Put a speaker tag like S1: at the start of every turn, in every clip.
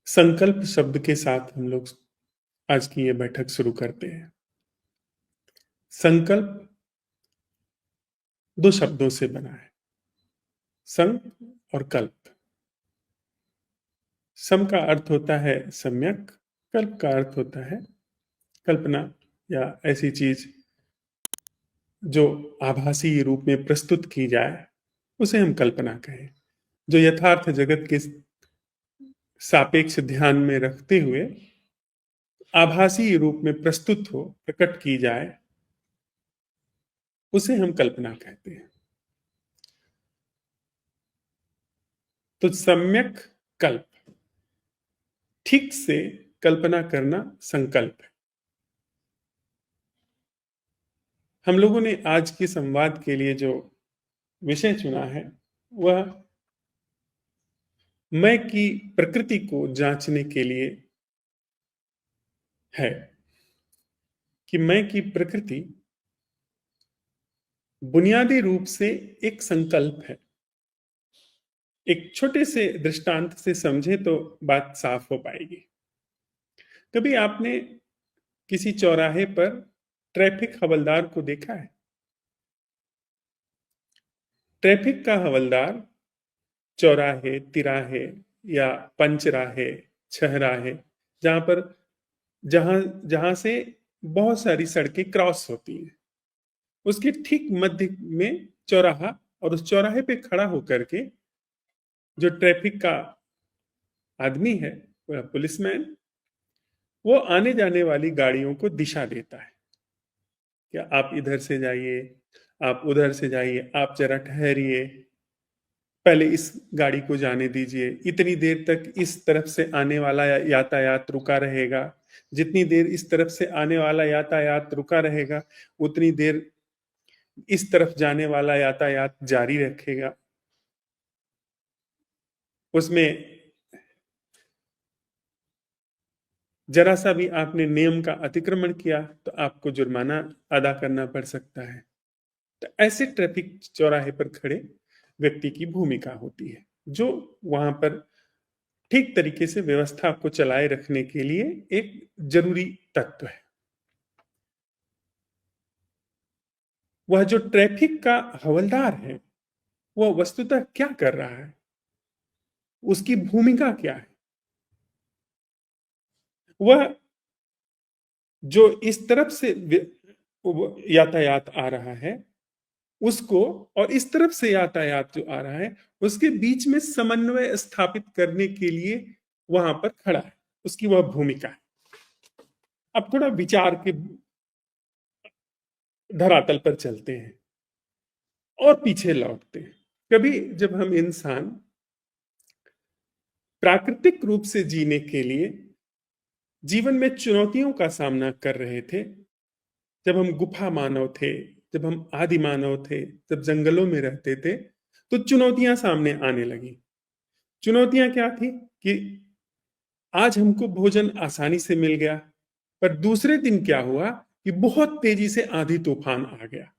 S1: संकल्प शब्द के साथ हम लोग आज की ये बैठक शुरू करते हैं। संकल्प दो शब्दों से बना है, संग और कल्प। सम का अर्थ होता है सम्यक, कल्प का अर्थ होता है कल्पना या ऐसी चीज जो आभासी रूप में प्रस्तुत की जाए, उसे हम कल्पना कहें। जो यथार्थ जगत के सापेक्ष ध्यान में रखते हुए आभासी रूप में प्रस्तुत हो, प्रकट की जाए, उसे हम कल्पना कहते हैं। तो सम्यक कल्प, ठीक से कल्पना करना संकल्प है। हम लोगों ने आज के संवाद के लिए जो विषय चुना है वह मैं की प्रकृति को जांचने के लिए है कि मैं की प्रकृति बुनियादी रूप से एक संकल्प है। एक छोटे से दृष्टांत से समझे तो बात साफ हो पाएगी। कभी आपने किसी चौराहे पर ट्रैफिक हवलदार को देखा है? ट्रैफिक का हवलदार चौराहे, तिराहे या पंचराहे, छहराहे, जहां पर जहां जहां से बहुत सारी सड़कें क्रॉस होती हैं, उसके ठीक मध्य में चौराहा, और उस चौराहे पे खड़ा होकर के जो ट्रैफिक का आदमी है, वह पुलिसमैन, वो आने जाने वाली गाड़ियों को दिशा देता है। क्या आप इधर से जाइए, आप उधर से जाइए, आप जरा ठहरिए, पहले इस गाड़ी को जाने दीजिए, इतनी देर तक इस तरफ से आने वाला यातायात रुका रहेगा, जितनी देर इस तरफ से आने वाला यातायात रुका रहेगा उतनी देर इस तरफ जाने वाला यातायात जारी रखेगा। उसमें जरा सा भी आपने नियम का अतिक्रमण किया तो आपको जुर्माना अदा करना पड़ सकता है। तो ऐसे ट्रैफिक चौराहे पर खड़े व्यक्ति की भूमिका होती है, जो वहां पर ठीक तरीके से व्यवस्था को चलाए रखने के लिए एक जरूरी तत्व है। वह जो ट्रैफिक का हवलदार है, वह वस्तुतः क्या कर रहा है, उसकी भूमिका क्या है? वह जो इस तरफ से यातायात आ रहा है उसको, और इस तरफ से यातायात जो आ रहा है उसके बीच में समन्वय स्थापित करने के लिए वहां पर खड़ा है, उसकी वह भूमिका है। अब थोड़ा विचार के धरातल पर चलते हैं और पीछे लौटते हैं। कभी जब हम इंसान प्राकृतिक रूप से जीने के लिए जीवन में चुनौतियों का सामना कर रहे थे, जब हम गुफा मानव थे, जब हम आदि मानव थे, जब जंगलों में रहते थे, तो चुनौतियां सामने आने लगी। चुनौतियां क्या थी कि आज हमको भोजन आसानी से मिल गया, पर दूसरे दिन क्या हुआ कि बहुत तेजी से आंधी तूफान आ गया,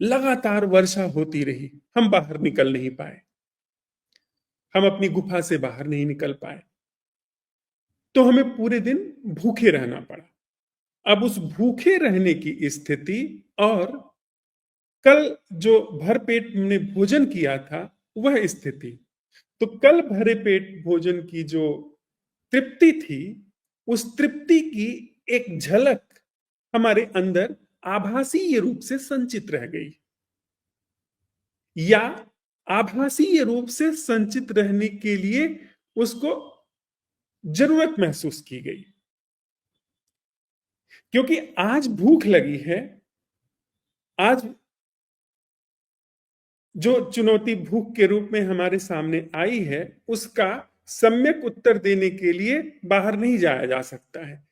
S1: लगातार वर्षा होती रही, हम बाहर निकल नहीं पाए, हम अपनी गुफा से बाहर नहीं निकल पाए, तो हमें पूरे दिन भूखे रहना पड़ा। अब उस भूखे रहने की स्थिति और कल जो भर पेट हमने भोजन किया था वह स्थिति, तो कल भरे पेट भोजन की जो तृप्ति थी, उस तृप्ति की एक झलक हमारे अंदर आभासीय रूप से संचित रह गई, या आभासीय रूप से संचित रहने के लिए उसको जरूरत महसूस की गई। क्योंकि आज भूख लगी है, आज जो चुनौती भूख के रूप में हमारे सामने आई है, उसका सम्यक उत्तर देने के लिए बाहर नहीं जाया जा सकता है।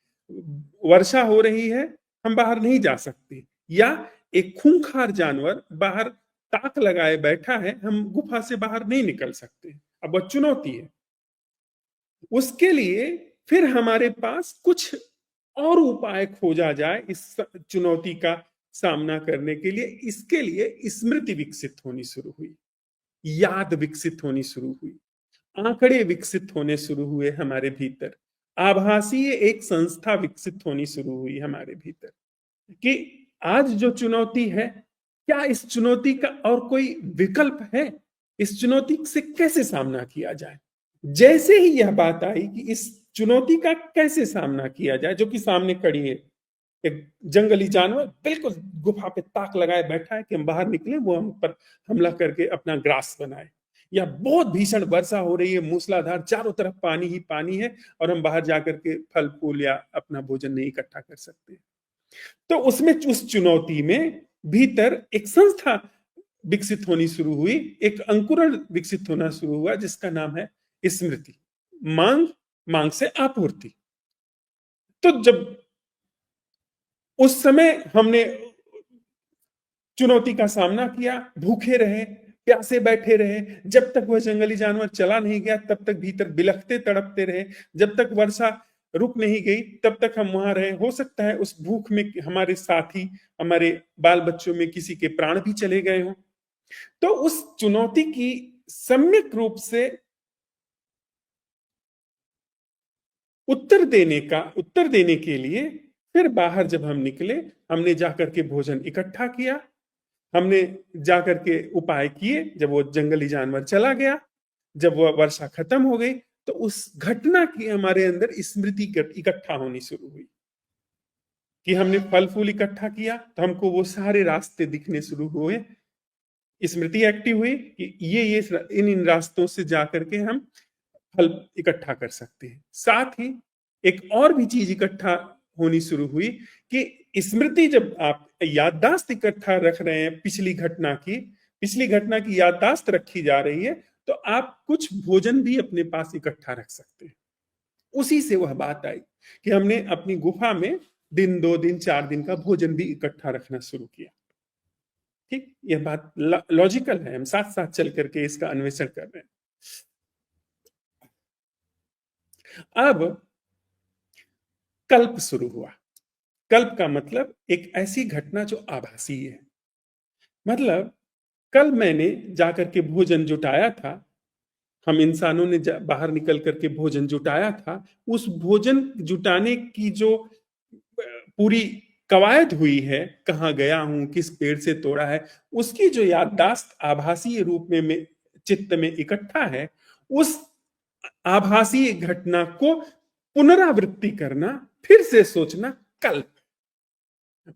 S1: वर्षा हो रही है, हम बाहर नहीं जा सकते, या एक खूंखार जानवर बाहर ताक लगाए बैठा है, हम गुफा से बाहर नहीं निकल सकते। अब वह चुनौती है। उसके लिए फिर हमारे पास कुछ और उपाय खोजा जाए इस चुनौती का सामना करने के लिए। इसके लिए स्मृति विकसित होनी शुरू हुई, याद विकसित होनी शुरू हुई, आंकड़े विकसित होने शुरू हुए हमारे भीतर, आभासीय एक संस्था विकसित होनी शुरू हुई हमारे भीतर कि आज जो चुनौती है, क्या इस चुनौती का और कोई विकल्प है? इस चुनौती से कैसे सामना किया जाए? जैसे ही यह बात आई कि इस चुनौती का कैसे सामना किया जाए, जो कि सामने खड़ी है, एक जंगली जानवर बिल्कुल गुफा पे ताक लगाए बैठा है कि हम बाहर निकले, वो हम पर हमला करके अपना ग्रास बनाए, या बहुत भीषण वर्षा हो रही है, मूसलाधार, चारों तरफ पानी ही पानी है और हम बाहर जाकर के फल फूल या अपना भोजन नहीं इकट्ठा कर सकते। तो उसमें, उस चुनौती में भीतर एक संस्था विकसित होनी शुरू हुई, एक अंकुरण विकसित होना शुरू हुआ जिसका नाम है स्मृति। मांग, मांग से आपूर्ति। तो जब उस समय हमने चुनौती का सामना किया, भूखे रहे, प्यासे बैठे रहे, जब तक वह जंगली जानवर चला नहीं गया तब तक भीतर बिलखते तड़पते रहे, जब तक वर्षा रुक नहीं गई तब तक हम वहां रहे। हो सकता है उस भूख में हमारे साथी, हमारे बाल बच्चों में किसी के प्राण भी चले गए हों। तो उस चुनौती की सम्यक रूप से उत्तर देने के लिए फिर बाहर जब हम निकले, हमने जाकर के भोजन इकट्ठा किया, हमने जाकर के उपाय किए। जब वो जंगली जानवर चला गया, जब वह वर्षा खत्म हो गई, तो उस घटना की हमारे अंदर स्मृति इकट्ठा होनी शुरू हुई कि हमने फल फूल इकट्ठा किया, तो हमको वो सारे रास्ते दिखने शुरू हुए। स्मृति एक्टिव हुई कि ये इन रास्तों से जाकर के हम फल इकट्ठा कर सकते हैं। साथ ही एक और भी चीज इकट्ठा होनी शुरू हुई कि स्मृति, जब आप याददाश्त इकट्ठा रख रहे हैं पिछली घटना की याददाश्त रखी जा रही है, तो आप कुछ भोजन भी अपने पास इकट्ठा रख सकते हैं। उसी से वह बात आई कि हमने अपनी गुफा में दिन, 2 दिन, 4 दिन का भोजन भी इकट्ठा रखना शुरू किया। ठीक, यह बात लॉजिकल है, हम साथ साथ चल करके इसका अन्वेषण कर रहे हैं। अब कल्प शुरू हुआ। कल्प का मतलब एक ऐसी घटना जो आभासी है। मतलब कल मैंने जाकर के भोजन जुटाया था, हम इंसानों ने बाहर निकल करके भोजन जुटाया था। उस भोजन जुटाने की जो पूरी कवायद हुई है, कहाँ गया हूं, किस पेड़ से तोड़ा है, उसकी जो याददाश्त आभासी रूप में चित्त में इकट्ठा है, उस आभासी घटना को पुनरावृत्ति करना, फिर से सोचना, कल्प।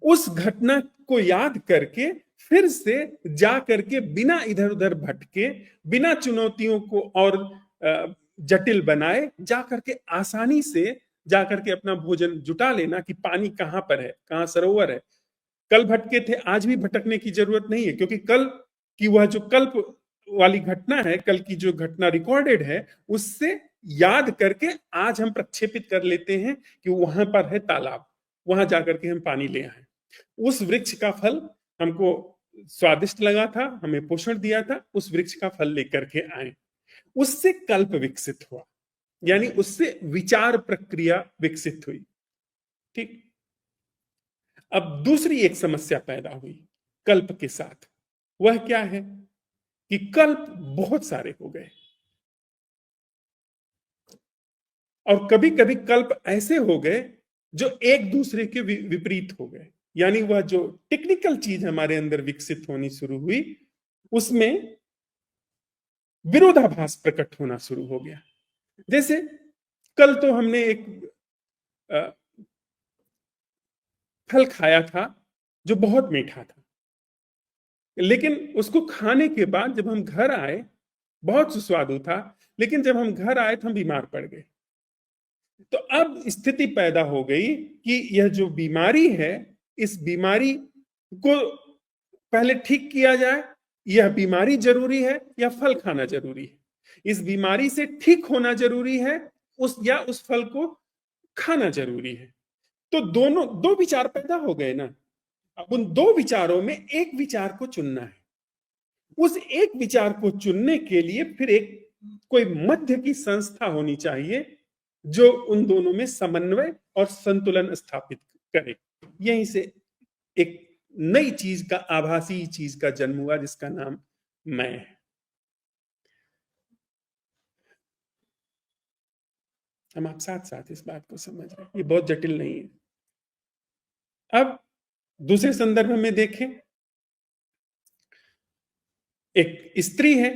S1: उस घटना को याद करके फिर से जा करके बिना इधर उधर भटके, बिना चुनौतियों को और जटिल बनाए, जा करके आसानी से जा करके अपना भोजन जुटा लेना कि पानी कहां पर है, कहां सरोवर है। कल भटके थे, आज भी भटकने की जरूरत नहीं है, क्योंकि कल की वह जो कल्प वाली घटना है, कल की जो घटना रिकॉर्डेड है, उससे याद करके आज हम प्रक्षेपित कर लेते हैं कि वहां पर है तालाब, वहां जाकर के हम पानी ले आए। उस वृक्ष का फल हमको स्वादिष्ट लगा था, हमें पोषण दिया था, उस वृक्ष का फल लेकर के आए। उससे कल्प विकसित हुआ, यानी उससे विचार प्रक्रिया विकसित हुई। ठीक। अब दूसरी एक समस्या पैदा हुई कल्प के साथ। वह क्या है कि कल्प बहुत सारे हो गए, और कभी कभी कल्प ऐसे हो गए जो एक दूसरे के विपरीत हो गए। यानी वह जो टेक्निकल चीज हमारे अंदर विकसित होनी शुरू हुई, उसमें विरोधाभास प्रकट होना शुरू हो गया। जैसे कल तो हमने एक फल खाया था जो बहुत मीठा था, लेकिन उसको खाने के बाद जब हम घर आए, बहुत सुस्वादु था, लेकिन जब हम घर आए तो हम बीमार पड़ गए। तो अब स्थिति पैदा हो गई कि यह जो बीमारी है, इस बीमारी को पहले ठीक किया जाए, यह बीमारी जरूरी है या फल खाना जरूरी है? इस बीमारी से ठीक होना जरूरी है या उस फल को खाना जरूरी है? तो दोनों दो विचार पैदा हो गए ना। अब उन दो विचारों में एक विचार को चुनना है। उस एक विचार को चुनने के लिए फिर एक कोई मध्य की संस्था होनी चाहिए जो उन दोनों में समन्वय और संतुलन स्थापित करे। यहीं से एक नई चीज का, आभासी चीज का जन्म हुआ जिसका नाम मैं है। हम आप साथ साथ इस बात को समझ रहे हैं, ये बहुत जटिल नहीं है। अब दूसरे संदर्भ में देखें, एक स्त्री है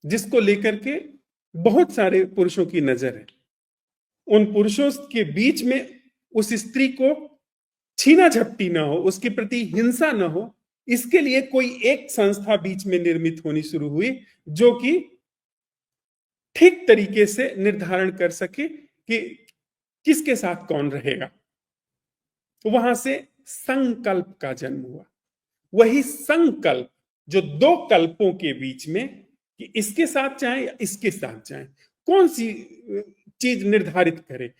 S1: जिसको लेकर के बहुत सारे पुरुषों की नजर है। उन पुरुषों के बीच में उस स्त्री को छीना झपटी ना हो, उसके प्रति हिंसा ना हो, इसके लिए कोई एक संस्था बीच में निर्मित होनी शुरू हुई जो कि ठीक तरीके से निर्धारण कर सके कि किसके साथ कौन रहेगा। तो वहां से संकल्प का जन्म हुआ। वही संकल्प जो दो कल्पों के बीच में, कि इसके साथ चाहे या इसके साथ चाहे, कौन सी चीज निर्धारित करे।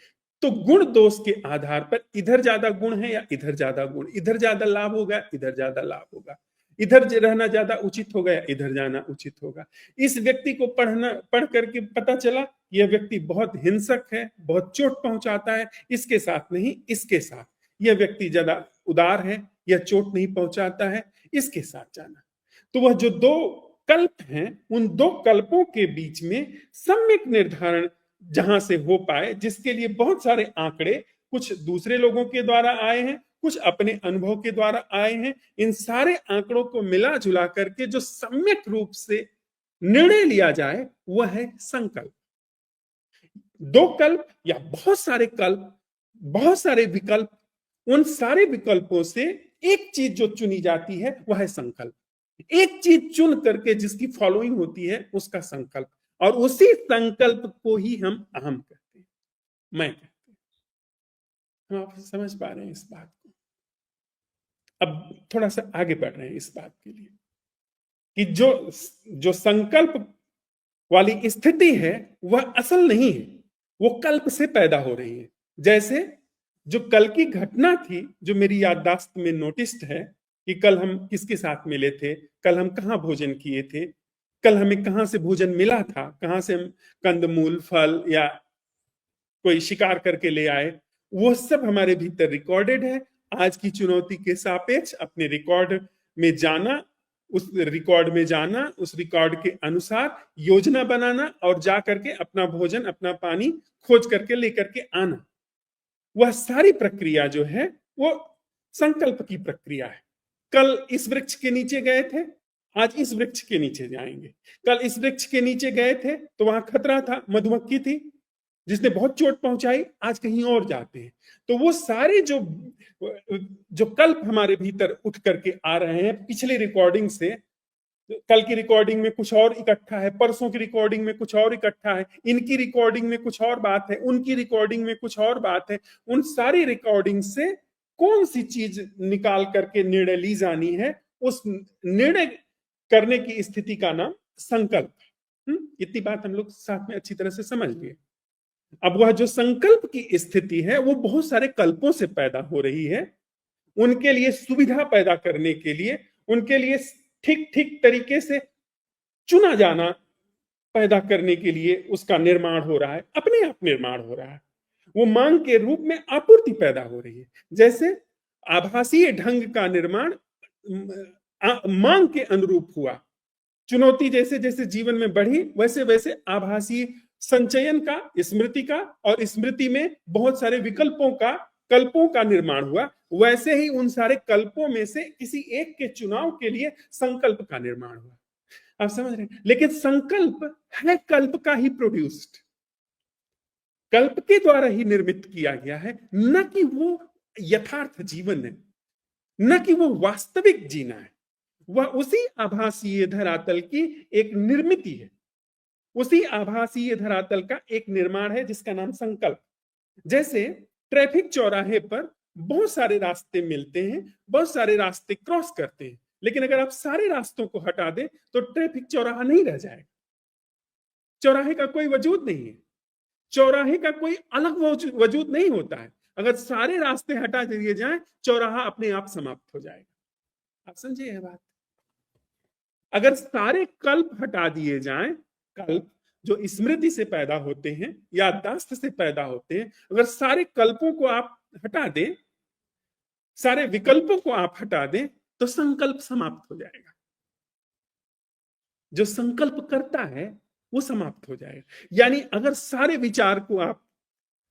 S1: तो गुण दोष के आधार पर इधर ज्यादा गुण है या इधर ज्यादा गुण, इधर ज्यादा लाभ होगा, इधर ज्यादा लाभ होगा, इधर रहना ज्यादा उचित होगा या इधर जाना उचित होगा। इस व्यक्ति को पढ़ करके पता चला यह व्यक्ति बहुत हिंसक है, बहुत चोट पहुंचाता है, इसके साथ नहीं इसके साथ। यह व्यक्ति ज्यादा उदार है, यह चोट नहीं पहुंचाता है, इसके साथ जाना। तो वह जो दो कल्प हैं, उन दो कल्पों के बीच में सम्यक निर्धारण जहां से हो पाए, जिसके लिए बहुत सारे आंकड़े कुछ दूसरे लोगों के द्वारा आए हैं, कुछ अपने अनुभव के द्वारा आए हैं, इन सारे आंकड़ों को मिला जुला करके जो सम्यक रूप से निर्णय लिया जाए वह है संकल्प। दो कल्प या बहुत सारे कल्प, बहुत सारे विकल्प, उन सारे विकल्पों से एक चीज जो चुनी जाती है वह है संकल्प। एक चीज चुन करके जिसकी फॉलोइंग होती है उसका संकल्प, और उसी संकल्प को ही हम अहम कहते हैं, मैं कहते हैं। हम आप समझ पा रहे हैं इस बात को? अब थोड़ा सा आगे बढ़ रहे हैं इस बात के लिए कि जो संकल्प वाली स्थिति है वह असल नहीं है, वो कल्प से पैदा हो रही है। जैसे जो कल की घटना थी जो मेरी याददाश्त में नोटिस्ड है कि कल हम किसके साथ मिले थे, कल हम कहाँ भोजन किए थे, कल हमें कहाँ से भोजन मिला था, कहाँ से हम कंदमूल फल या कोई शिकार करके ले आए, वो सब हमारे भीतर रिकॉर्डेड है। आज की चुनौती के सापेक्ष अपने रिकॉर्ड में जाना, उस रिकॉर्ड में जाना, उस रिकॉर्ड के अनुसार योजना बनाना और जा करके अपना भोजन अपना पानी खोज करके लेकर के आना, वह सारी प्रक्रिया जो है वो संकल्प की प्रक्रिया है। कल इस वृक्ष के नीचे गए थे, आज इस वृक्ष के नीचे जाएंगे। कल इस वृक्ष के नीचे गए थे तो वहां खतरा था, मधुमक्खी थी जिसने बहुत चोट पहुंचाई, आज कहीं और जाते हैं। तो वो सारे जो कल्प हमारे भीतर उठ करके आ रहे हैं पिछले रिकॉर्डिंग से, कल की रिकॉर्डिंग में कुछ और इकट्ठा है, परसों की रिकॉर्डिंग में कुछ और इकट्ठा है, इनकी रिकॉर्डिंग में कुछ और बात है, उनकी रिकॉर्डिंग में कुछ और बात है। उन सारी रिकॉर्डिंग से कौन सी चीज निकाल करके निर्णय ली जानी है, उस निर्णय करने की स्थिति का नाम संकल्प। इतनी बात हम लोग साथ में अच्छी तरह से समझ लिए। अब वह जो संकल्प की स्थिति है वो बहुत सारे कल्पों से पैदा हो रही है। उनके लिए सुविधा पैदा करने के लिए, उनके लिए ठीक ठीक तरीके से चुना जाना पैदा करने के लिए उसका निर्माण हो रहा है, अपने आप निर्माण हो रहा है। वो मांग के रूप में आपूर्ति पैदा हो रही है। जैसे आभासीय ढंग का निर्माण मांग के अनुरूप हुआ, चुनौती जैसे जैसे जीवन में बढ़ी वैसे वैसे आभासीय संचयन का, स्मृति का, और स्मृति में बहुत सारे विकल्पों का, कल्पों का निर्माण हुआ। वैसे ही उन सारे कल्पों में से किसी एक के चुनाव के लिए संकल्प का निर्माण हुआ। आप समझ रहे हैं? लेकिन संकल्प है कल्प का ही प्रोड्यूस्ड, कल्प के द्वारा ही निर्मित किया गया है, न कि वो यथार्थ जीवन है, न कि वो वास्तविक जीना है। वह उसी आभासीय धरातल की एक निर्मिति है, उसी आभासीय धरातल का एक निर्माण है जिसका नाम संकल्प। जैसे ट्रैफिक चौराहे पर बहुत सारे रास्ते मिलते हैं, बहुत सारे रास्ते क्रॉस करते हैं, लेकिन अगर आप सारे रास्तों को हटा दें तो ट्रैफिक चौराहा नहीं रह जाएगा। चौराहे का कोई वजूद नहीं है, चौराहे का कोई अलग वजूद नहीं होता है। अगर सारे रास्ते हटा दिए जाएं, चौराहा अपने आप समाप्त हो जाएगा। आप समझे यह बात? अगर सारे कल्प हटा दिए जाएं, कल्प जो स्मृति से पैदा होते हैं, याददाश्त से पैदा होते हैं, अगर सारे कल्पों को आप हटा दें, सारे विकल्पों को आप हटा दें, तो संकल्प समाप्त हो जाएगा। जो संकल्प करता है वो समाप्त हो जाएगा। यानी अगर सारे विचार को आप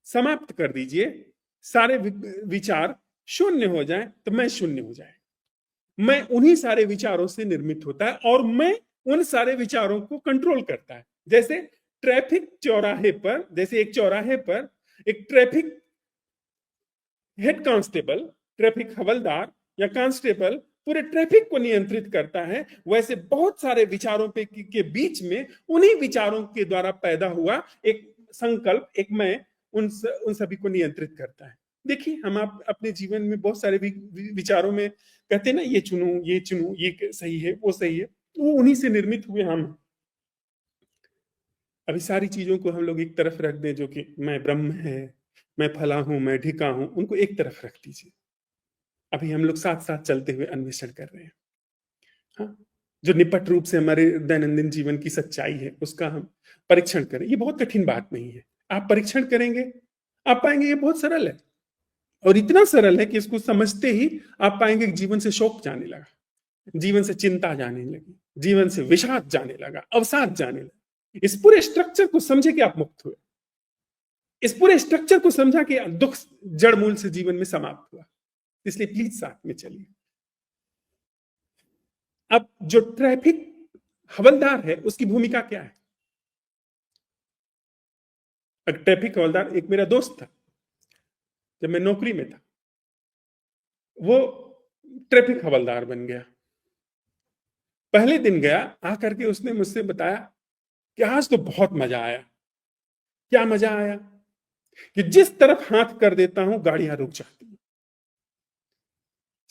S1: समाप्त कर दीजिए, सारे विचार शून्य हो जाए, तो मैं शून्य हो जाए। मैं उन्हीं सारे विचारों से निर्मित होता है और मैं उन सारे विचारों को कंट्रोल करता है। जैसे ट्रैफिक चौराहे पर, जैसे एक चौराहे पर एक ट्रैफिक हेड कांस्टेबल, ट्रैफिक हवलदार या कांस्टेबल पूरे ट्रैफिक को नियंत्रित करता है, वैसे बहुत सारे विचारों के बीच में उन्हीं विचारों के द्वारा पैदा हुआ एक संकल्प, एक मैं, उन सभी को नियंत्रित करता है। देखिए, हम आप अपने जीवन में बहुत सारे विचारों में कहते हैं ना, ये चुनूं, ये चुनूं, ये सही है, वो सही है, वो उन्हीं से निर्मित हुए हम। अभी सारी चीजों को हम लोग एक तरफ रख दें, जो कि मैं ब्रह्म है, मैं फला हूं, मैं ढिका हूं, उनको एक तरफ रख दीजिए। अभी हम लोग साथ साथ चलते हुए अन्वेषण कर रहे हैं। हाँ, जो निपट रूप से हमारे दैनंदिन जीवन की सच्चाई है, उसका हम परीक्षण करें। ये बहुत कठिन बात नहीं है। आप परीक्षण करेंगे, आप पाएंगे ये बहुत सरल है, और इतना सरल है कि इसको समझते ही आप पाएंगे कि जीवन से शोक जाने लगा, जीवन से चिंता जाने लगी, जीवन से विषाद जाने लगा, अवसाद जाने लगा। इस पूरे स्ट्रक्चर को समझे कि आप मुक्त हुए, इस पूरे स्ट्रक्चर को समझा कि दुख जड़ मूल से जीवन में समाप्त हुआ। इसलिए प्लीज साथ में चलिए। अब जो ट्रैफिक हवलदार है, उसकी भूमिका क्या है? ट्रैफिक हवलदार एक मेरा दोस्त था, जब मैं नौकरी में था, वो ट्रैफिक हवलदार बन गया। पहले दिन गया, आकर के उसने मुझसे बताया कि आज तो बहुत मजा आया। क्या मजा आया? कि जिस तरफ हाथ कर देता हूं, गाड़ियां रुक जाती हैं।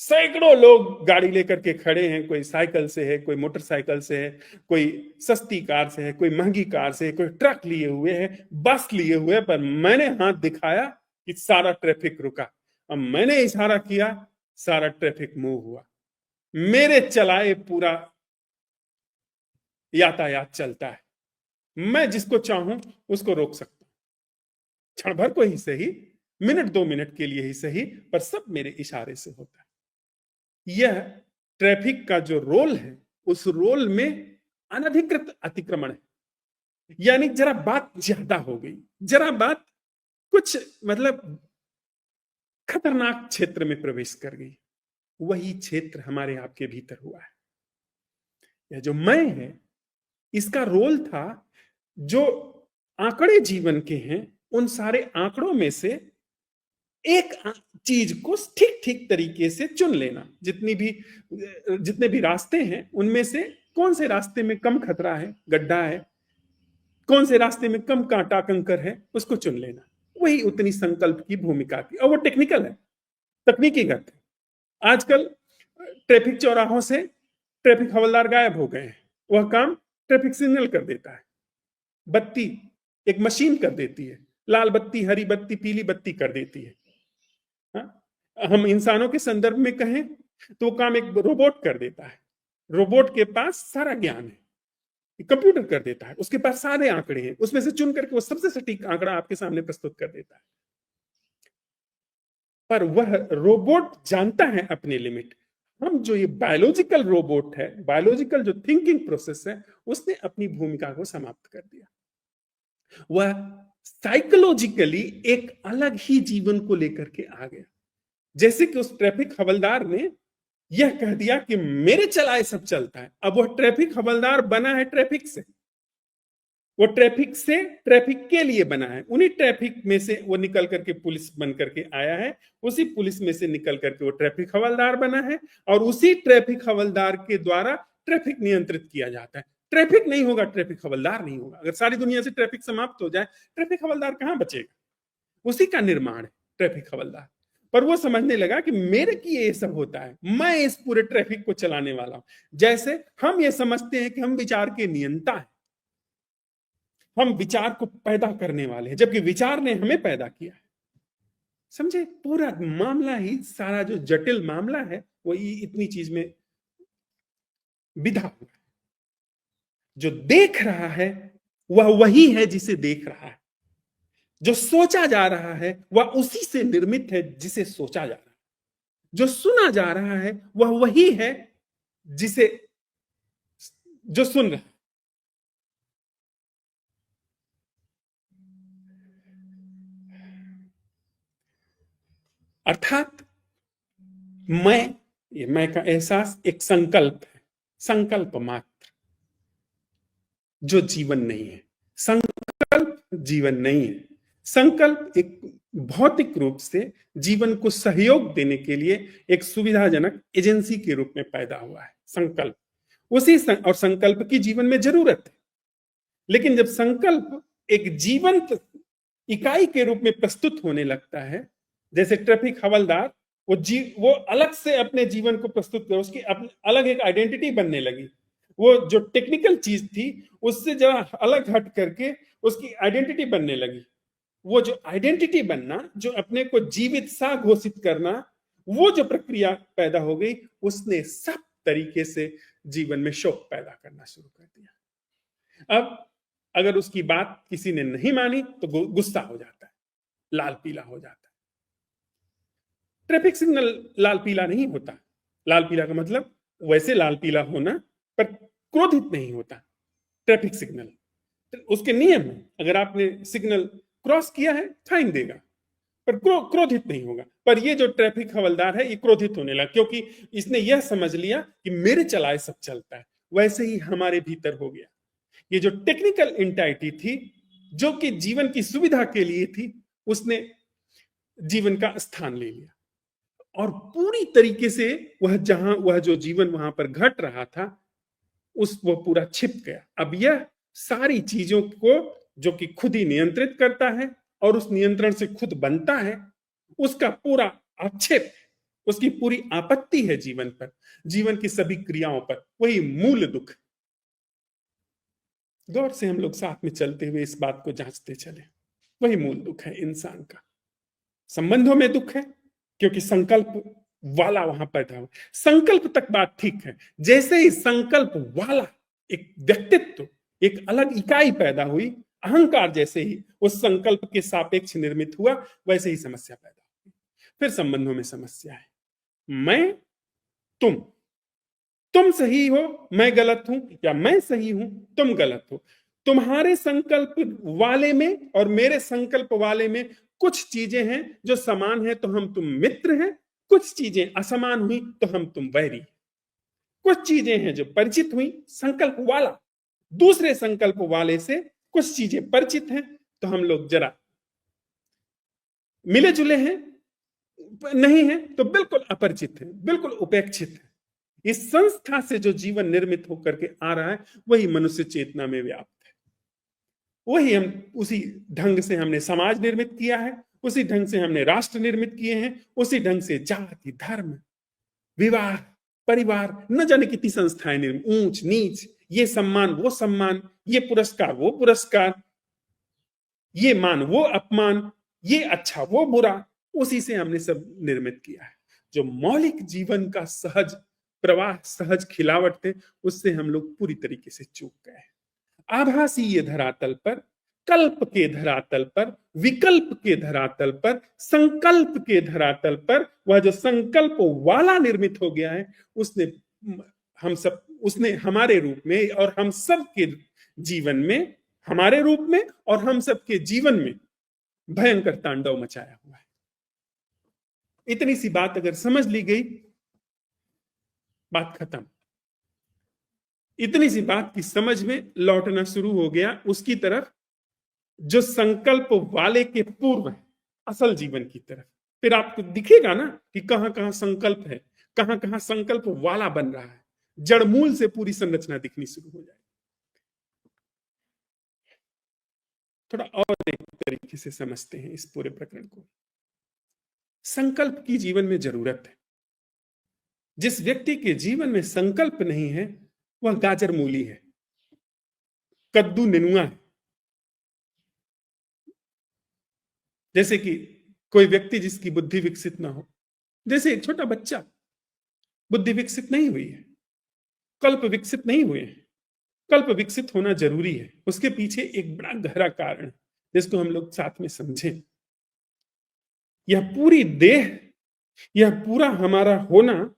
S1: सैकड़ों लोग गाड़ी लेकर के खड़े हैं, कोई साइकिल से है, कोई मोटरसाइकिल से है, कोई सस्ती कार से है, कोई महंगी कार से है, कोई ट्रक लिए हुए है, बस लिए हुए है, पर मैंने हाथ दिखाया कि सारा ट्रैफिक रुका। अब मैंने इशारा किया, सारा ट्रैफिक मूव हुआ। मेरे चलाए पूरा यातायात चलता है। मैं जिसको चाहूं उसको रोक सकता हूं, क्षण भर को ही सही, मिनट 2 मिनट के लिए ही सही, पर सब मेरे इशारे से होता है। यह ट्रैफिक का जो रोल है, उस रोल में अनधिकृत अतिक्रमण है। यानी जरा बात ज्यादा हो गई, जरा बात कुछ मतलब खतरनाक क्षेत्र में प्रवेश कर गई। वही क्षेत्र हमारे आपके भीतर हुआ है। यह जो मैं है, इसका रोल था जो आंकड़े जीवन के हैं, उन सारे आंकड़ों में से एक चीज को ठीक ठीक तरीके से चुन लेना। जितने भी रास्ते हैं, उनमें से कौन से रास्ते में कम खतरा है, गड्ढा है, कौन से रास्ते में कम कांटा कंकर है, उसको चुन लेना। वही उतनी संकल्प की भूमिका थी, और वो टेक्निकल है, तकनीकीगत है। आजकल ट्रैफिक चौराहों से ट्रैफिक हवलदार गायब हो गए हैं। वह काम ट्रैफिक सिग्नल कर देता है, बत्ती एक मशीन कर देती है, लाल बत्ती, हरी बत्ती, पीली बत्ती कर देती है। हाँ? हम इंसानों के संदर्भ में कहें तो वो काम एक रोबोट कर देता है। रोबोट के पास सारा ज्ञान है, कंप्यूटर कर देता है, उसके पास सारे आंकड़े हैं, उसमें से चुन करके वो सबसे सटीक आंकड़ा आपके सामने प्रस्तुत कर देता है। पर वह रोबोट जानता है अपने लिमिट। हम जो ये बायोलॉजिकल रोबोट है, बायोलॉजिकल जो थिंकिंग प्रोसेस है, उसने अपनी भूमिका को समाप्त कर दिया। वह साइकोलॉजिकली एक अलग ही जीवन को लेकर के आ गया। जैसे कि उस ट्रैफिक हवलदार ने यह कह दिया कि मेरे चलाए सब चलता है। अब वह ट्रैफिक हवलदार बना है ट्रैफिक से, वो ट्रैफिक से ट्रैफिक के लिए बना है। उन्हीं ट्रैफिक में से वो निकल करके पुलिस बन करके आया है, उसी पुलिस में से निकल करके वो ट्रैफिक हवलदार बना है, और उसी ट्रैफिक हवलदार के द्वारा ट्रैफिक नियंत्रित किया जाता है। ट्रैफिक नहीं होगा, ट्रैफिक हवलदार नहीं होगा। अगर सारी दुनिया से ट्रैफिक समाप्त हो जाए, ट्रैफिक हवलदार कहां बचेगा? उसी का निर्माण है ट्रैफिक हवलदार। पर वो समझने लगा कि मेरे की ये सब होता है, मैं इस पूरे ट्रैफिक को चलाने वाला हूं। जैसे हम ये समझते हैं कि हम विचार के नियंता हैं, हम विचार को पैदा करने वाले हैं, जबकि विचार ने हमें पैदा किया है। समझे? पूरा मामला ही, सारा जो जटिल मामला है, वो इतनी चीज में विधा हुआ है। जो देख रहा है वह वही है जिसे देख रहा है। जो सोचा जा रहा है वह उसी से निर्मित है जिसे सोचा जा रहा है। जो सुना जा रहा है वह वही है जिसे जो सुन रहा है। अर्थात ये मैं का एहसास एक संकल्प है, संकल्प मात्र, जो जीवन नहीं है। संकल्प जीवन नहीं है। संकल्प एक भौतिक रूप से जीवन को सहयोग देने के लिए एक सुविधाजनक एजेंसी के रूप में पैदा हुआ है संकल्प। और संकल्प की जीवन में जरूरत है। लेकिन जब संकल्प एक जीवंत इकाई के रूप में प्रस्तुत होने लगता है, जैसे ट्रैफिक हवलदार, वो अलग से अपने जीवन को प्रस्तुत कर, उसकी अलग एक आइडेंटिटी बनने लगी। वो जो टेक्निकल चीज थी उससे जरा अलग हट करके उसकी आइडेंटिटी बनने लगी। वो जो आइडेंटिटी बनना, जो अपने को जीवित सा घोषित करना, वो जो प्रक्रिया पैदा हो गई, उसने सब तरीके से जीवन में शोक पैदा करना शुरू कर दिया। अब अगर उसकी बात किसी ने नहीं मानी तो गुस्सा हो जाता है, लाल पीला हो जाता है। ट्रैफिक सिग्नल लाल पीला नहीं होता। लाल पीला का मतलब वैसे लाल पीला होना, पर क्रोधित नहीं होता। ट्रैफिक सिग्नल उसके नियम है, अगर आपने सिग्नल क्रॉस किया है फाइन देगा, पर क्रोधित नहीं होगा। पर ये जो ट्रैफिक हवलदार है ये क्रोधित होने लगा, क्योंकि इसने यह समझ लिया कि मेरे चलाए सब चलता है। वैसे ही हमारे भीतर हो गया। ये जो टेक्निकल एंटाइटी थी, जो कि जीवन की सुविधा के लिए थी, उसने जीवन का स्थान ले लिया और पूरी तरीके से वह जो जीवन वहां पर घट रहा था, वो पूरा छिप गया। अब यह सारी चीजों को, जो कि खुद ही नियंत्रित करता है और उस नियंत्रण से खुद बनता है, उसका पूरा आक्षेप, उसकी पूरी आपत्ति है जीवन पर, जीवन की सभी क्रियाओं पर। वही मूल दुख। गौर से हम लोग साथ में चलते हुए इस बात को जांचते चले। वही मूल दुख है इंसान का। संबंधों में दुख है क्योंकि संकल्प वाला वहां पैदा हुआ। संकल्प तक बात ठीक है। जैसे ही संकल्प वाला एक व्यक्तित्व, एक अलग इकाई पैदा हुई, अहंकार जैसे ही उस संकल्प के सापेक्ष निर्मित हुआ, वैसे ही समस्या पैदा हुई। फिर संबंधों में समस्या है। मैं, तुम सही हो, मैं गलत हूं, या मैं सही हूं, तुम गलत हो। तुम्हारे संकल्प वाले में और मेरे संकल्प वाले में कुछ चीजें हैं जो समान है, तो हम तुम मित्र हैं। कुछ चीजें असमान हुई तो हम तुम वैरी। कुछ चीजें हैं जो परिचित हुई, संकल्प वाला दूसरे संकल्प वाले से कुछ चीजें परिचित हैं, तो हम लोग जरा मिले जुले हैं। नहीं है तो बिल्कुल अपरिचित है, बिल्कुल उपेक्षित है। इस संस्था से जो जीवन निर्मित होकर के आ रहा है, वही मनुष्य चेतना में व्याप्त है। वही हम उसी ढंग से हमने समाज निर्मित किया है, उसी ढंग से हमने राष्ट्र निर्मित किए हैं, उसी ढंग से जाति, धर्म, विवाह, परिवार, न जाने कितनी संस्थाएं निर्मित, ऊंच नीच, ये सम्मान वो सम्मान, ये पुरस्कार वो पुरस्कार, ये मान वो अपमान, ये अच्छा वो बुरा, उसी से हमने सब निर्मित किया है। जो मौलिक जीवन का सहज प्रवाह, सहज खिलावट थे, उससे हम लोग पूरी तरीके से चूक गए। आभासीय धरातल पर, कल्प के धरातल पर, विकल्प के धरातल पर, संकल्प के धरातल पर, वह जो संकल्प वाला निर्मित हो गया है, उसने हमारे रूप में और हम सब के जीवन में, हमारे रूप में और हम सब के जीवन में भयंकर तांडव मचाया हुआ है। इतनी सी बात अगर समझ ली गई, बात खत्म। इतनी सी बात की समझ में लौटना शुरू हो गया उसकी तरफ जो संकल्प वाले के पूर्व है, असल जीवन की तरफ। फिर आपको दिखेगा ना कि कहां कहां संकल्प है, कहां कहां संकल्प वाला बन रहा है। जड़मूल से पूरी संरचना दिखनी शुरू हो जाएगी। थोड़ा और एक तरीके से समझते हैं इस पूरे प्रकरण को। संकल्प की जीवन में जरूरत है। जिस व्यक्ति के जीवन में संकल्प नहीं है, वह गाजर मूली है, कद्दू नेनुआ है। जैसे कि कोई व्यक्ति जिसकी बुद्धि विकसित ना हो, जैसे एक छोटा बच्चा, बुद्धि विकसित नहीं हुई है, कल्प विकसित नहीं हुए हैं। कल्प विकसित होना जरूरी है। उसके पीछे एक बड़ा गहरा कारण जिसको हम लोग साथ में समझें। यह पूरी देह, यह पूरा हमारा होना,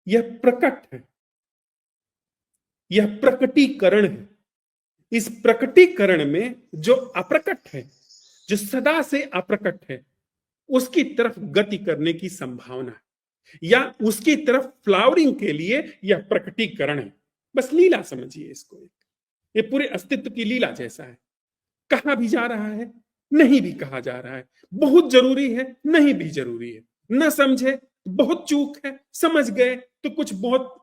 S1: यह प्रकट है, यह प्रकटीकरण है। इस प्रकटीकरण में जो अप्रकट है, जो सदा से अप्रकट है, उसकी तरफ गति करने की संभावना है, या उसकी तरफ फ्लावरिंग के लिए यह प्रकटीकरण है। बस लीला समझिए इसको, ये पूरे अस्तित्व की लीला जैसा है। कहा भी जा रहा है, नहीं भी कहा जा रहा है, बहुत जरूरी है, नहीं भी जरूरी है, न समझे बहुत चूक है, समझ गए तो कुछ बहुत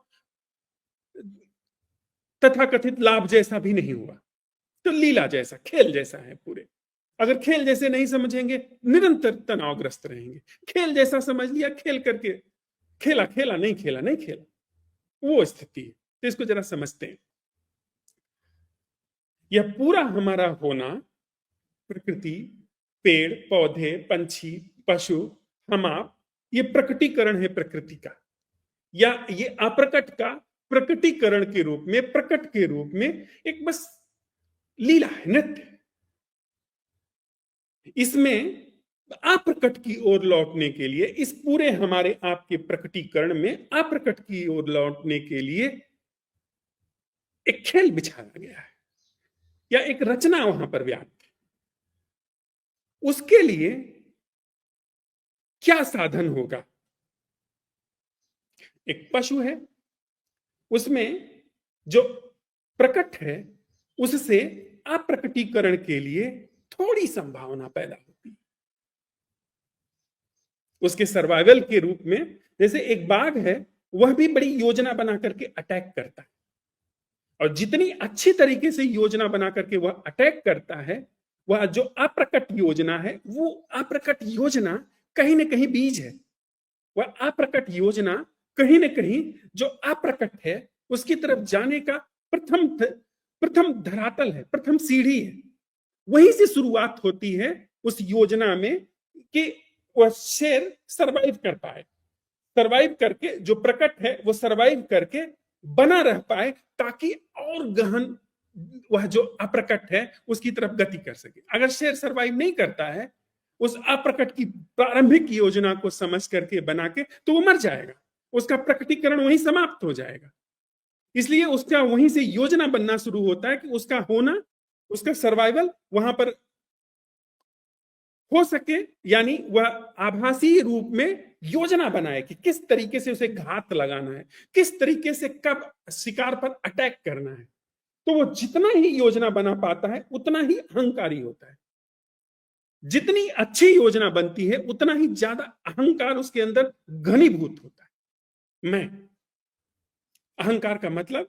S1: तथाकथित लाभ जैसा भी नहीं हुआ। तो लीला जैसा, खेल जैसा है पूरे। अगर खेल जैसे नहीं समझेंगे, निरंतर तनावग्रस्त रहेंगे। खेल जैसा समझ लिया, खेल करके खेला खेला, नहीं खेला नहीं खेला, वो स्थिति है। तो इसको जरा समझते हैं। यह पूरा हमारा होना, प्रकृति, पेड़ पौधे, पंछी, पशु, हम आप, ये प्रकटीकरण है प्रकृति का, या ये अप्रकट का प्रकटीकरण के रूप में, प्रकट के रूप में एक बस लीला है, नृत्य है। इसमें अप्रकट की ओर लौटने के लिए, इस पूरे हमारे आपके प्रकटीकरण में अप्रकट की ओर लौटने के लिए एक खेल बिछाया गया है, या एक रचना वहां पर व्याप्त है। उसके लिए क्या साधन होगा? एक पशु है, उसमें जो प्रकट है उससे अप्रकटीकरण के लिए थोड़ी संभावना पैदा होती है। उसके सर्वाइवल के रूप में, जैसे एक बाघ है, वह भी बड़ी योजना बना करके अटैक करता है, और जितनी अच्छी तरीके से योजना बना करके वह अटैक करता है, वह जो अप्रकट योजना है, वो अप्रकट योजना कहीं ना कहीं बीज है। वह अप्रकट योजना कहीं ना कहीं जो अप्रकट है उसकी तरफ जाने का प्रथम धरातल है, प्रथम सीढ़ी है। वहीं से शुरुआत होती है उस योजना में कि वह शेर सरवाइव कर पाए, सरवाइव करके, जो प्रकट है वो सरवाइव करके बना रह पाए, ताकि और गहन वह जो अप्रकट है उसकी तरफ गति कर सके। अगर शेर सरवाइव नहीं करता है उस अप्रकट की प्रारंभिक योजना को समझ करके बना के, तो वो मर जाएगा, उसका प्रकटीकरण वहीं समाप्त हो जाएगा। इसलिए उसका वहीं से योजना बनना शुरू होता है कि उसका होना, उसका सर्वाइवल वहां पर हो सके, यानी वह आभासी रूप में योजना बनाए कि किस तरीके से उसे घात लगाना है, किस तरीके से कब शिकार पर अटैक करना है। तो वो जितना ही योजना बना पाता है उतना ही अहंकारी होता है। जितनी अच्छी योजना बनती है उतना ही ज्यादा अहंकार उसके अंदर घनीभूत होता है। मैं, अहंकार का मतलब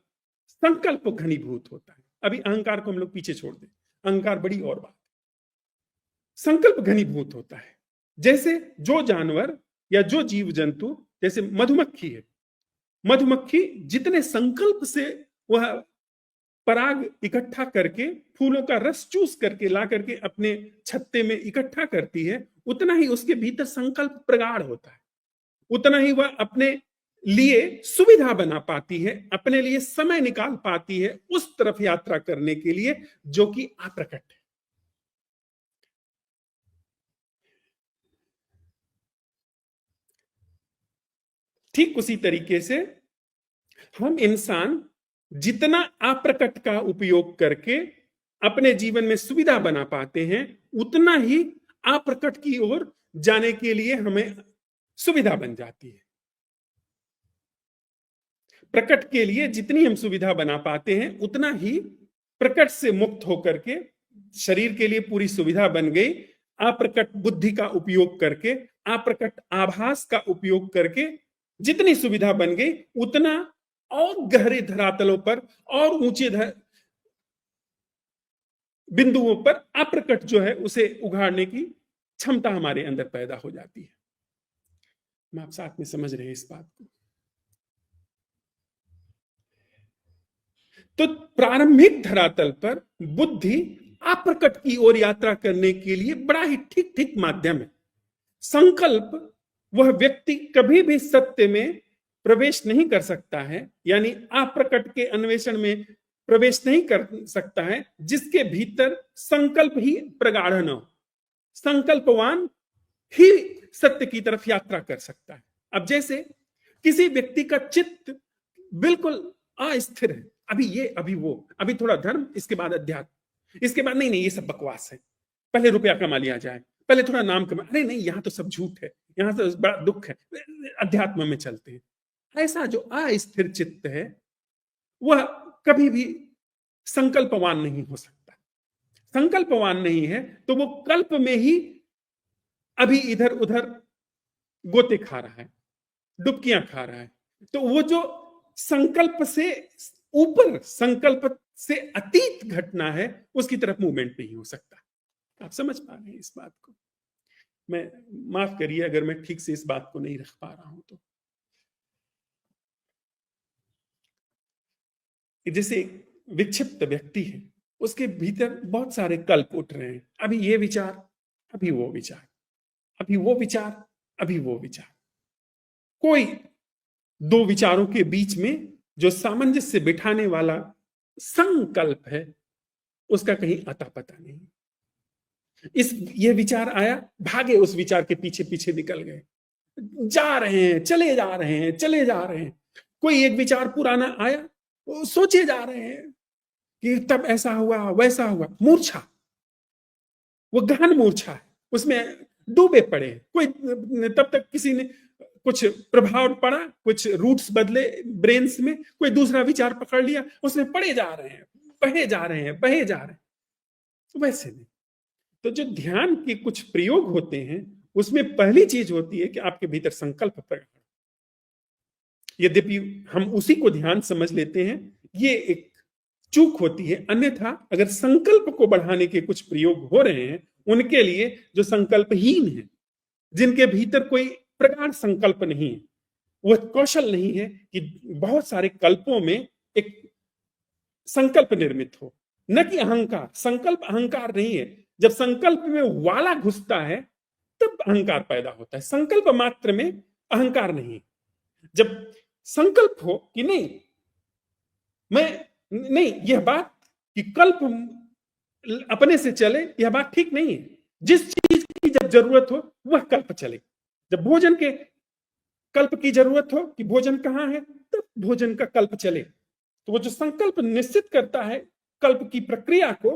S1: संकल्प घनीभूत होता है। अभी अहंकार को हम लोग पीछे छोड़ दें, अहंकार बड़ी और बात, संकल्प घनीभूत होता है। जैसे जो जानवर या जो जीव जंतु, जैसे मधुमक्खी है, मधुमक्खी जितने संकल्प से वह पराग इकट्ठा करके, फूलों का रस चूस करके ला करके अपने छत्ते में इकट्ठा करती है, उतना ही उसके भीतर संकल्प प्रगाढ़ होता है, उतना ही वह अपने लिए सुविधा बना पाती है, अपने लिए समय निकाल पाती है उस तरफ यात्रा करने के लिए जो कि अप्रकट है। ठीक उसी तरीके से हम इंसान जितना अप्रकट का उपयोग करके अपने जीवन में सुविधा बना पाते हैं, उतना ही अप्रकट की ओर जाने के लिए हमें सुविधा बन जाती है। प्रकट के लिए जितनी हम सुविधा बना पाते हैं, उतना ही प्रकट से मुक्त होकर के शरीर के लिए पूरी सुविधा बन गई। अप्रकट बुद्धि का उपयोग करके, अप्रकट आभास का उपयोग करके जितनी सुविधा बन गई, उतना और गहरे धरातलों पर और ऊंचे बिंदुओं पर अप्रकट जो है उसे उघाड़ने की क्षमता हमारे अंदर पैदा हो जाती है। हम आप साथ में समझ रहे हैं इस बात को। तो प्रारंभिक धरातल पर बुद्धि अप्रकट की ओर यात्रा करने के लिए बड़ा ही ठीक ठीक माध्यम है। संकल्प, वह व्यक्ति कभी भी सत्य में प्रवेश नहीं कर सकता है, यानी अप्रकट के अन्वेषण में प्रवेश नहीं कर सकता है जिसके भीतर संकल्प ही प्रगाढ़ न हो। संकल्पवान ही सत्य की तरफ यात्रा कर सकता है। अब जैसे किसी व्यक्ति का चित्त बिल्कुल अस्थिर है, अभी ये अभी वो, अभी थोड़ा धर्म, इसके बाद अध्यात्म, इसके बाद नहीं नहीं ये सब बकवास है, पहले रुपया कमा लिया जाए, पहले थोड़ा नाम कमा, अरे नहीं यहाँ तो सब झूठ है, यहाँ तो बड़ा दुख है, अध्यात्म में चलते हैं। ऐसा जो अस्थिर चित्त है वह कभी भी संकल्पवान नहीं हो सकता। संकल्पवान नहीं है तो वो कल्प में ही अभी इधर उधर गोते खा रहा है, डुबकियां खा रहा है। तो वो जो संकल्प से ऊपर, संकल्प से अतीत घटना है, उसकी तरफ मूवमेंट नहीं हो सकता। आप समझ पा रहे हैं इस बात को? मैं, माफ करिए अगर मैं ठीक से इस बात को नहीं रख पा रहा हूं तो। जैसे विक्षिप्त व्यक्ति है, उसके भीतर बहुत सारे कल्प उठ रहे हैं, अभी ये विचार, अभी वो विचार, अभी वो विचार, अभी वो विचार। कोई दो विचारों के बीच में जो सामंजस्य बिठाने वाला संकल्प है, उसका कहीं अता पता नहीं। ये विचार आया, भागे उस विचार के पीछे पीछे निकल गए, जा रहे हैं, चले जा रहे हैं, चले जा रहे हैं। कोई एक विचार पुराना आया, वो सोचे जा रहे हैं कि तब ऐसा हुआ, वैसा हुआ। मूर्छा, वो गहन मूर्छा है, उसमें डूबे पड़े। कोई तब तक किसी ने कुछ प्रभाव पड़ा, कुछ रूट्स बदले ब्रेन्स में, कोई दूसरा विचार पकड़ लिया, उसमें पड़े जा रहे हैं, बहे जा रहे हैं, बहे जा रहे हैं। वैसे नहीं। तो जो ध्यान के कुछ प्रयोग होते हैं, उसमें पहली चीज होती है कि आपके भीतर संकल्प प्रकट। यद्यपि हम उसी को ध्यान समझ लेते हैं, ये एक चूक होती है। अन्यथा अगर संकल्प को बढ़ाने के कुछ प्रयोग हो रहे हैं, उनके लिए जो संकल्पहीन है, जिनके भीतर कोई प्रगाढ़ संकल्प नहीं है, वह कौशल नहीं है कि बहुत सारे कल्पों में एक संकल्प निर्मित हो। न कि अहंकार, संकल्प अहंकार नहीं है। जब संकल्प में वाला घुसता है तब अहंकार पैदा होता है, संकल्प मात्र में अहंकार नहीं। जब संकल्प हो कि नहीं, मैं नहीं, यह बात कि कल्प अपने से चले, यह बात ठीक नहीं है। जिस चीज की जब जरूरत हो वह कल्प चले। जब भोजन के कल्प की जरूरत हो कि भोजन कहां है, तब भोजन का कल्प चले। तो वो जो संकल्प निश्चित करता है कल्प की प्रक्रिया को,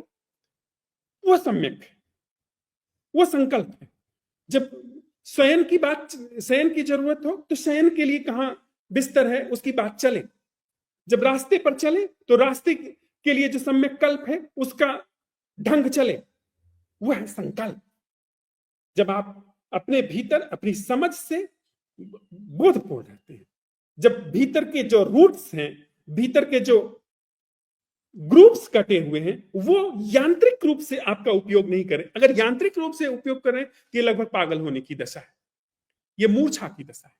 S1: वो सम्यक है, वो संकल्प है। जब शयन की जरूरत हो तो शयन के लिए कहां बिस्तर है, उसकी बात चले। जब रास्ते पर चले तो रास्ते के लिए जो सम्यक कल्प है, उसका ढंग चले, वह है संकल्प। जब आप अपने भीतर अपनी समझ से बोधपूर्ण रहते हैं, जब भीतर के जो रूट्स हैं, भीतर के जो ग्रुप्स कटे हुए हैं, वो यांत्रिक रूप से आपका उपयोग नहीं करें। अगर यांत्रिक रूप से उपयोग करें तो ये लगभग पागल होने की दशा है, ये मूर्छा की दशा है।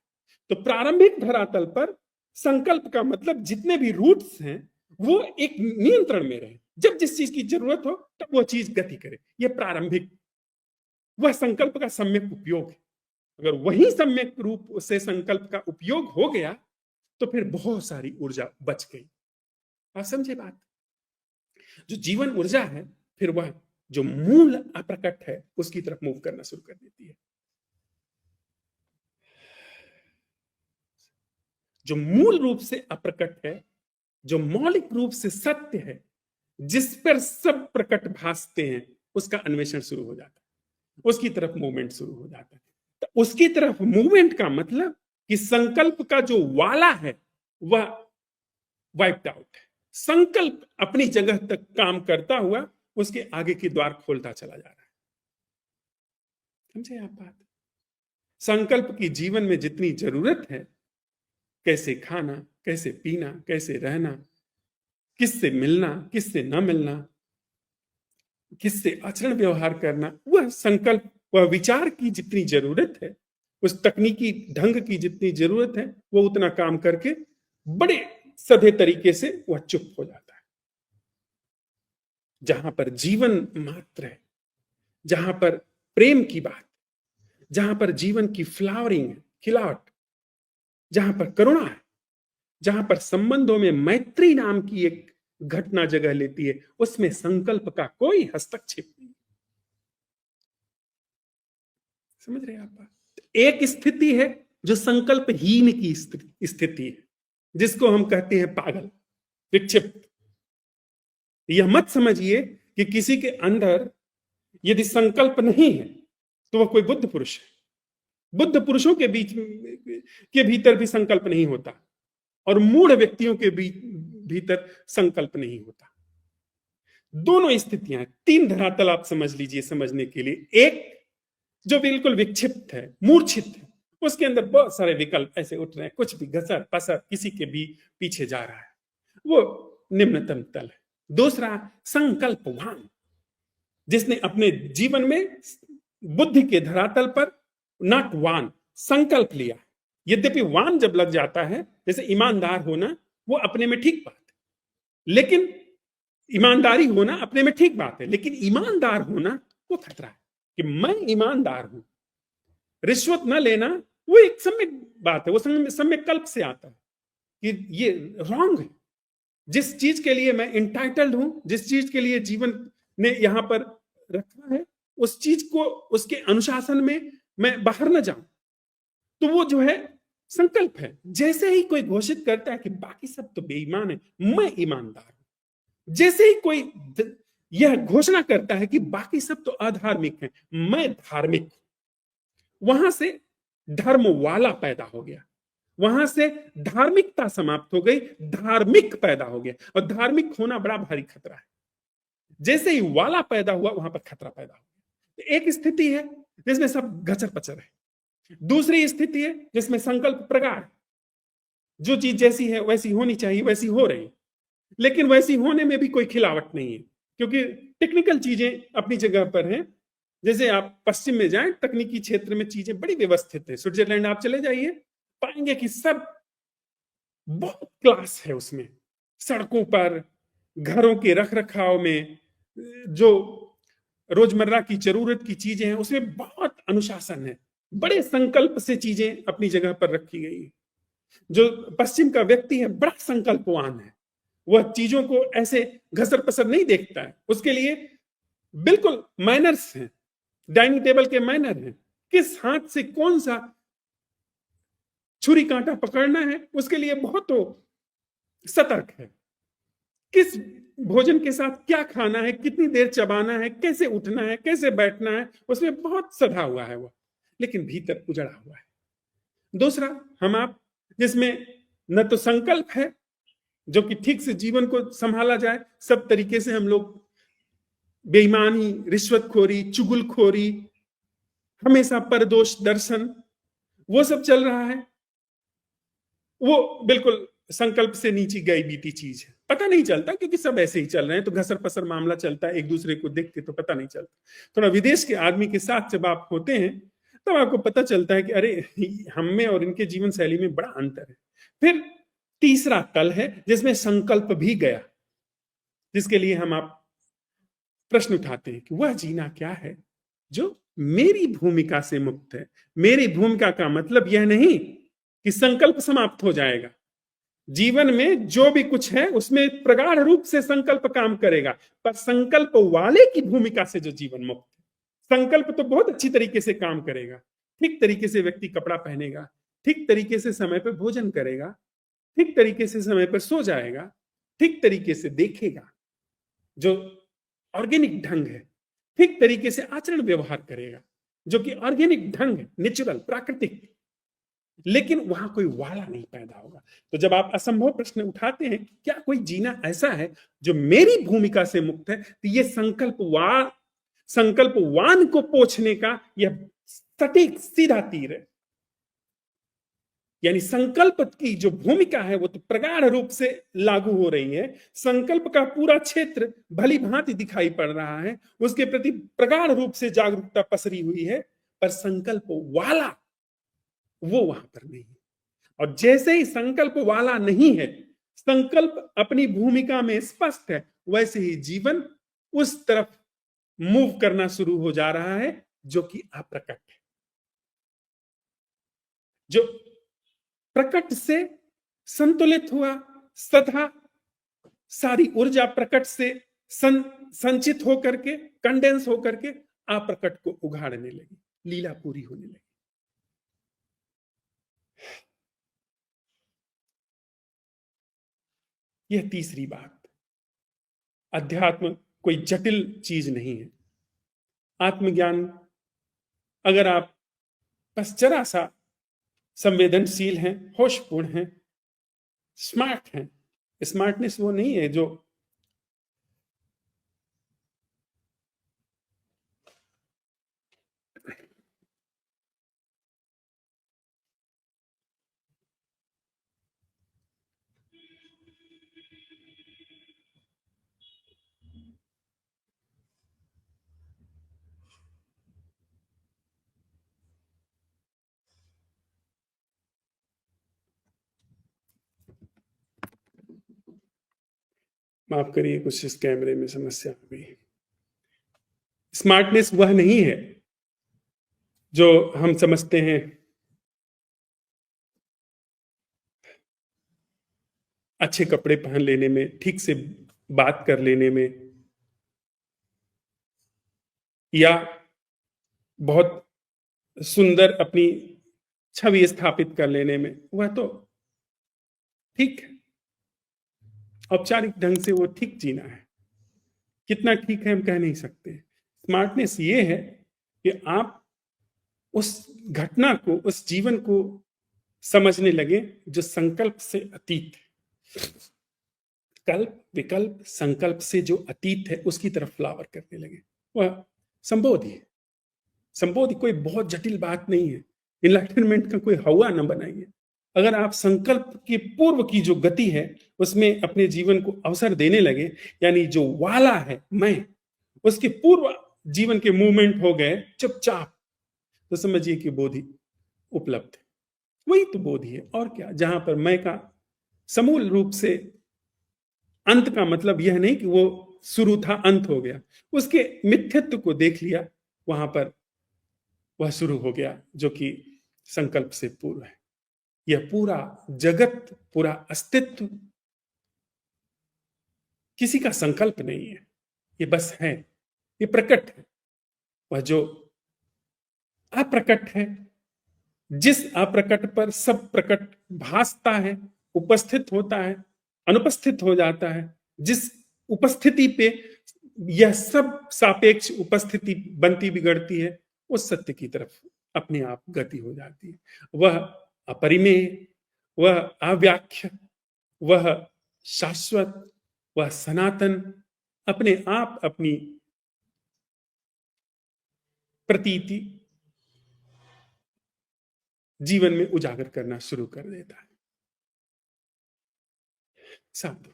S1: तो प्रारंभिक धरातल पर संकल्प का मतलब जितने भी रूट्स हैं वो एक नियंत्रण में रहे। जब जिस चीज की जरूरत हो तब वो चीज गति करे, यह प्रारंभिक, वह संकल्प का सम्यक उपयोग है। अगर वही सम्यक रूप से संकल्प का उपयोग हो गया तो फिर बहुत सारी ऊर्जा बच गई। आप समझे बात? जो जीवन ऊर्जा है, फिर वह जो मूल अप्रकट है उसकी तरफ मूव करना शुरू कर देती है। जो मूल रूप से अप्रकट है, जो मौलिक रूप से सत्य है, जिस पर सब प्रकट भासते हैं, उसका अन्वेषण शुरू हो जाता है, उसकी तरफ मूवमेंट शुरू हो जाता है। तो उसकी तरफ मूवमेंट का मतलब कि संकल्प का जो वाला है वह वाइप्ड आउट है। संकल्प अपनी जगह तक काम करता हुआ उसके आगे की द्वार खोलता चला जा रहा है। समझे आप बात? संकल्प की जीवन में जितनी जरूरत है, कैसे खाना, कैसे पीना, कैसे रहना, किससे मिलना, किससे न मिलना, किससे आचरण व्यवहार करना, वह संकल्प, वह विचार की जितनी जरूरत है, उस तकनीकी ढंग की जितनी जरूरत है, वो उतना काम करके बड़े सधे तरीके से वह चुप हो जाता है। जहां पर जीवन मात्र है, जहां पर प्रेम की बात, जहां पर जीवन की फ्लावरिंग है, खिलावट, जहां पर करुणा है, जहां पर संबंधों में मैत्री नाम की एक घटना जगह लेती है, उसमें संकल्प का कोई हस्तक्षेप नहीं। समझ रहे हैं आप? एक स्थिति है जो संकल्पहीन की स्थिति है, जिसको हम कहते हैं पागल, विक्षिप्त। यह मत समझिए कि किसी के अंदर यदि संकल्प नहीं है तो वह कोई बुद्ध पुरुष है। बुद्ध पुरुषों के बीच के भीतर भी संकल्प नहीं होता, और मूढ़ व्यक्तियों के भीतर संकल्प नहीं होता। दोनों स्थितियां, तीन धरातल आप समझ लीजिए समझने के लिए। एक जो बिल्कुल विक्षिप्त है, मूर्छित है, उसके अंदर बहुत सारे विकल्प ऐसे उठ रहे हैं, कुछ भी घसर पसर किसी के भी पीछे जा रहा है, वो निम्नतम तल है। दूसरा संकल्पवान, जिसने अपने जीवन में बुद्धि के धरातल पर नॉट वान संकल्प लिया। यद्यपि वान जब लग जाता है, जैसे ईमानदार होना, वो अपने में ठीक बात है, लेकिन ईमानदारी होना अपने में ठीक बात है, लेकिन ईमानदार होना वो खतरा है कि मैं ईमानदार हूं। रिश्वत न लेना वो एक सम्यक बात है, वो सम्यक कल्प से आता है कि ये रॉन्ग है। जिस चीज के लिए मैं इंटाइटल्ड हूं, जिस चीज के लिए जीवन ने यहां पर रखा है, उस चीज को, उसके अनुशासन में मैं बाहर न जाऊं, तो वो जो है संकल्प है। जैसे ही कोई घोषित करता है कि बाकी सब तो बेईमान है, मैं ईमानदार हूं, जैसे ही कोई यह घोषणा करता है कि बाकी सब तो अधार्मिक है, मैं धार्मिक, वहां से धर्म वाला पैदा हो गया, वहां से धार्मिकता समाप्त हो गई, धार्मिक पैदा हो गया। और धार्मिक होना बड़ा भारी खतरा है। जैसे ही वाला पैदा हुआ, वहां पर खतरा पैदा हो गया। एक स्थिति है जिसमें सब गचर पचर है, दूसरी स्थिति है जिसमें संकल्प प्रगाढ़, जो चीज जैसी है वैसी होनी चाहिए वैसी हो रही, लेकिन वैसी होने में भी कोई खिलावट नहीं है, क्योंकि टेक्निकल चीजें अपनी जगह पर हैं। जैसे आप पश्चिम में जाएं, तकनीकी क्षेत्र में चीजें बड़ी व्यवस्थित है। स्विट्जरलैंड आप चले जाइए, पाएंगे कि सब बहुत क्लास है उसमें, सड़कों पर, घरों के रख रखाव में, जो रोजमर्रा की जरूरत की चीजें हैं उसमें बहुत अनुशासन है, बड़े संकल्प से चीजें अपनी जगह पर रखी गई है। जो पश्चिम का व्यक्ति है बड़ा संकल्पवान है, वह चीजों को ऐसे घसर पसर नहीं देखता है, उसके लिए बिल्कुल मैनर्स हैं, डाइनिंग टेबल के मैनर हैं, किस हाथ से कौन सा छुरी कांटा पकड़ना है उसके लिए बहुत तो सतर्क है, किस भोजन के साथ क्या खाना है, कितनी देर चबाना है, कैसे उठना है, कैसे बैठना है, उसमें बहुत सधा हुआ है वह, लेकिन भीतर उजड़ा हुआ है। दूसरा हम आप, जिसमें न तो संकल्प है जो कि ठीक से जीवन को संभाला जाए, सब तरीके से हम लोग बेईमानी, रिश्वतखोरी, चुगलखोरी, हमेशा परदोष दर्शन, वो सब चल रहा है। वो बिल्कुल संकल्प से नीचे गई बीती चीज है, पता नहीं चलता क्योंकि सब ऐसे ही चल रहे हैं, तो घसर पसर मामला चलता है, एक दूसरे को देख के तो पता नहीं चलता। थोड़ा विदेश के आदमी के साथ जब आप होते हैं तब आपको पता चलता है कि अरे हम में और इनके जीवन शैली में बड़ा अंतर है। फिर तीसरा तल है जिसमें संकल्प भी गया, जिसके लिए हम आप प्रश्न उठाते हैं कि वह जीना क्या है जो मेरी भूमिका से मुक्त है। मेरी भूमिका का मतलब यह नहीं कि संकल्प समाप्त हो जाएगा, जीवन में जो भी कुछ है उसमें प्रगाढ़ रूप से संकल्प काम करेगा, पर संकल्प वाले की भूमिका से जो जीवन मुक्त है। संकल्प तो बहुत अच्छी तरीके से काम करेगा, ठीक तरीके से व्यक्ति कपड़ा पहनेगा, ठीक तरीके से समय पर भोजन करेगा, ठीक तरीके से समय पर सो जाएगा, ठीक तरीके से देखेगा, जो ऑर्गेनिक ढंग है, ठीक तरीके से आचरण व्यवहार करेगा, जो कि ऑर्गेनिक ढंग है, नेचुरल, प्राकृतिक, लेकिन वहां कोई वाला नहीं पैदा होगा। तो जब आप असंभव प्रश्न उठाते हैं कि क्या कोई जीना ऐसा है जो मेरी भूमिका से मुक्त है, तो ये संकल्पवान को पोछने का यह सटीक सीधा तीर है। यानी संकल्प की जो भूमिका है वो तो प्रगाढ़ रूप से लागू हो रही है, संकल्प का पूरा क्षेत्र भली भांति दिखाई पड़ रहा है, उसके प्रति प्रगाढ़ रूप से जागरूकता पसरी हुई है, पर संकल्प वाला वो वहां पर नहीं है। और जैसे ही संकल्प वाला नहीं है, संकल्प अपनी भूमिका में स्पष्ट है, वैसे ही जीवन उस तरफ मूव करना शुरू हो जा रहा है जो कि अप्रकट है। जो प्रकट से संतुलित हुआ, सदा सारी ऊर्जा प्रकट से संचित होकर के, कंडेंस होकर के अप्रकट को उघाड़ने लगी, लीला पूरी होने लगी। यह तीसरी बात। अध्यात्म कोई जटिल चीज नहीं है। आत्मज्ञान अगर आप बस जरा सा संवेदनशील हैं, होशपूर्ण हैं, स्मार्ट हैं। स्मार्टनेस वो नहीं है जो माफ करिए, कुछ इस कैमरे में समस्या आ गई। स्मार्टनेस वह नहीं है जो हम समझते हैं अच्छे कपड़े पहन लेने में, ठीक से बात कर लेने में, या बहुत सुंदर अपनी छवि स्थापित कर लेने में। वह तो ठीक है, औपचारिक ढंग से वो ठीक जीना है। कितना ठीक है हम कह नहीं सकते। स्मार्टनेस ये है कि आप उस घटना को, उस जीवन को समझने लगे जो संकल्प से अतीत है। कल्प विकल्प संकल्प से जो अतीत है उसकी तरफ फ्लावर करने लगे। वह संबोधि है। संबोधि कोई बहुत जटिल बात नहीं है। इनलाइटनमेंट का कोई हवा न बनाइए। अगर आप संकल्प के पूर्व की जो गति है उसमें अपने जीवन को अवसर देने लगे, यानी जो वाला है मैं, उसके पूर्व जीवन के मूवमेंट हो गए चुपचाप, तो समझिए कि बोधि उपलब्ध है। वही तो बोधि है, और क्या। जहां पर मैं का समूल रूप से अंत का मतलब यह नहीं कि वो शुरू था अंत हो गया, उसके मिथ्यत्व को देख लिया, वहां पर वह शुरू हो गया जो कि संकल्प से पूर्व है। यह पूरा जगत, पूरा अस्तित्व किसी का संकल्प नहीं है, ये बस है, ये प्रकट है। वह जो अप्रकट है, जिस अप्रकट पर सब प्रकट भासता है, उपस्थित होता है, अनुपस्थित हो जाता है, जिस उपस्थिति पे यह सब सापेक्ष उपस्थिति बनती बिगड़ती है, उस सत्य की तरफ अपने आप गति हो जाती है। वह अपरिमेय, वह अव्याख्य, वह शाश्वत, वह सनातन अपने आप अपनी प्रतीति जीवन में उजागर करना शुरू कर देता है। साधु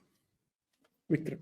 S1: विक्रम।